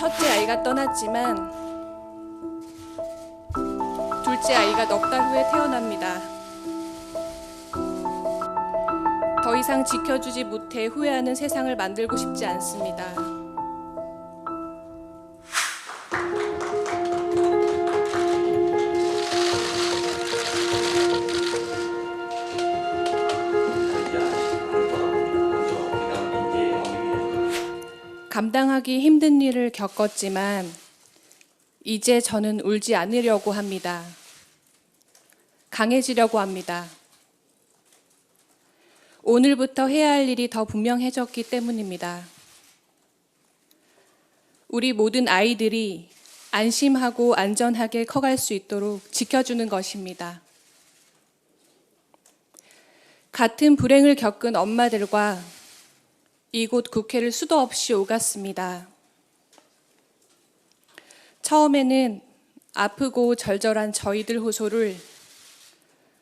첫째 아이가 떠났지만 둘째 아이가 넉 달 후에 태어납니다. 더 이상 지켜주지 못해 후회하는 세상을 만들고 싶지 않습니다. 감당하기 힘든 일을 겪었지만 이제 저는 울지 않으려고 합니다. 강해지려고 합니다. 오늘부터 해야 할 일이 더 분명해졌기 때문입니다. 우리 모든 아이들이 안심하고 안전하게 커갈 수 있도록 지켜주는 것입니다. 같은 불행을 겪은 엄마들과 이곳 국회를 수도 없이 오갔습니다. 처음에는 아프고 절절한 저희들 호소를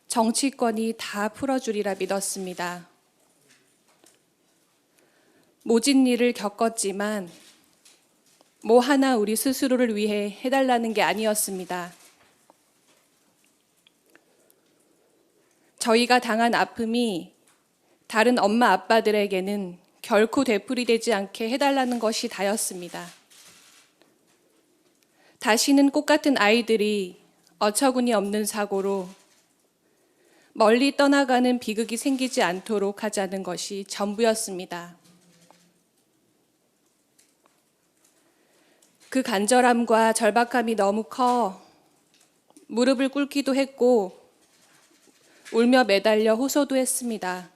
정치권이 다 풀어주리라 믿었습니다. 모진 일을 겪었지만 뭐 하나 우리 스스로를 위해 해달라는 게 아니었습니다. 저희가 당한 아픔이 다른 엄마 아빠들에게는 결코 되풀이되지 않게 해달라는 것이 다였습니다. 다시는 꽃같은 아이들이 어처구니 없는 사고로 멀리 떠나가는 비극이 생기지 않도록 하자는 것이 전부였습니다. 그 간절함과 절박함이 너무 커 무릎을 꿇기도 했고 울며 매달려 호소도 했습니다.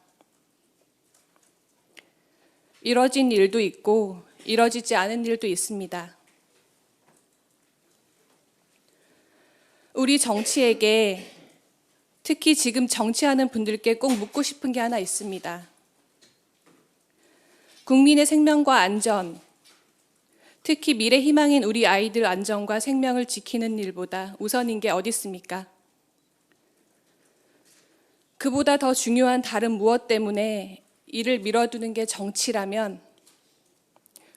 이뤄진 일도 있고 이뤄지지 않은 일도 있습니다. 우리 정치에게, 특히 지금 정치하는 분들께 꼭 묻고 싶은 게 하나 있습니다. 국민의 생명과 안전, 특히 미래 희망인 우리 아이들 안전과 생명을 지키는 일보다 우선인 게 어디 있습니까? 그보다 더 중요한 다른 무엇 때문에 이를 미뤄두는 게 정치라면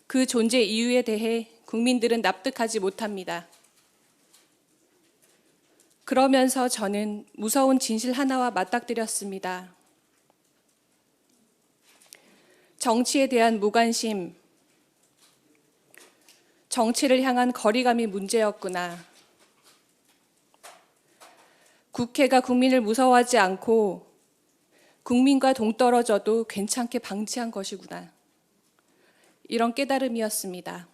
그 존재 이유에 대해 국민들은 납득하지 못합니다. 그러면서 저는 무서운 진실 하나와 맞닥뜨렸습니다. 정치에 대한 무관심, 정치를 향한 거리감이 문제였구나. 국회가 국민을 무서워하지 않고 국민과 동떨어져도 괜찮게 방치한 것이구나. 이런 깨달음이었습니다.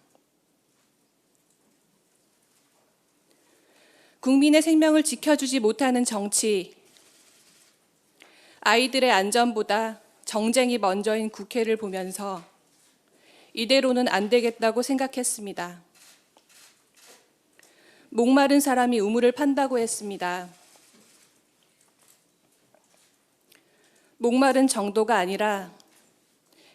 국민의 생명을 지켜주지 못하는 정치, 아이들의 안전보다 정쟁이 먼저인 국회를 보면서 이대로는 안 되겠다고 생각했습니다. 목마른 사람이 우물을 판다고 했습니다. 목마른 정도가 아니라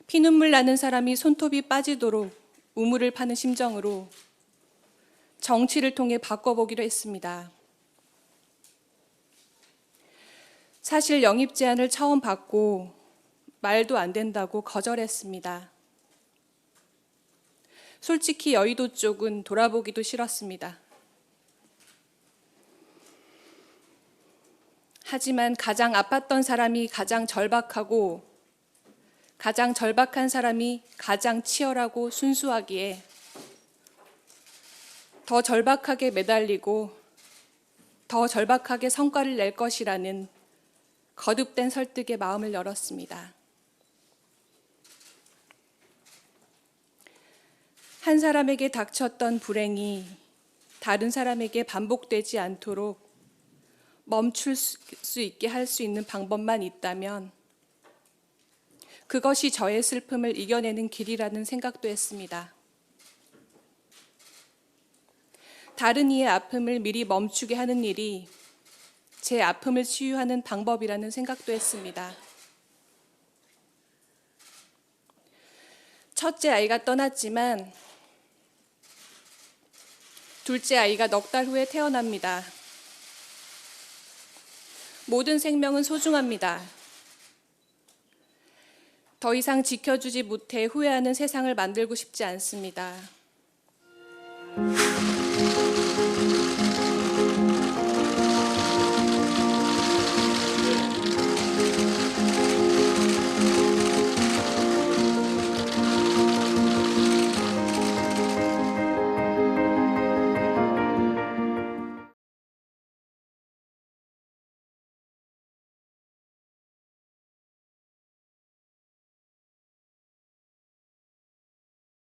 피눈물 나는 사람이 손톱이 빠지도록 우물을 파는 심정으로 정치를 통해 바꿔보기로 했습니다. 사실 영입 제안을 처음 받고 말도 안 된다고 거절했습니다. 솔직히 여의도 쪽은 돌아보기도 싫었습니다. 하지만 가장 아팠던 사람이 가장 절박하고 가장 절박한 사람이 가장 치열하고 순수하기에 더 절박하게 매달리고 더 절박하게 성과를 낼 것이라는 거듭된 설득에 마음을 열었습니다. 한 사람에게 닥쳤던 불행이 다른 사람에게 반복되지 않도록 멈출 수 있게 할 수 있는 방법만 있다면 그것이 저의 슬픔을 이겨내는 길이라는 생각도 했습니다. 다른 이의 아픔을 미리 멈추게 하는 일이 제 아픔을 치유하는 방법이라는 생각도 했습니다. 첫째 아이가 떠났지만 둘째 아이가 넉 달 후에 태어납니다. 모든 생명은 소중합니다. 더 이상 지켜주지 못해 후회하는 세상을 만들고 싶지 않습니다. 있습니다.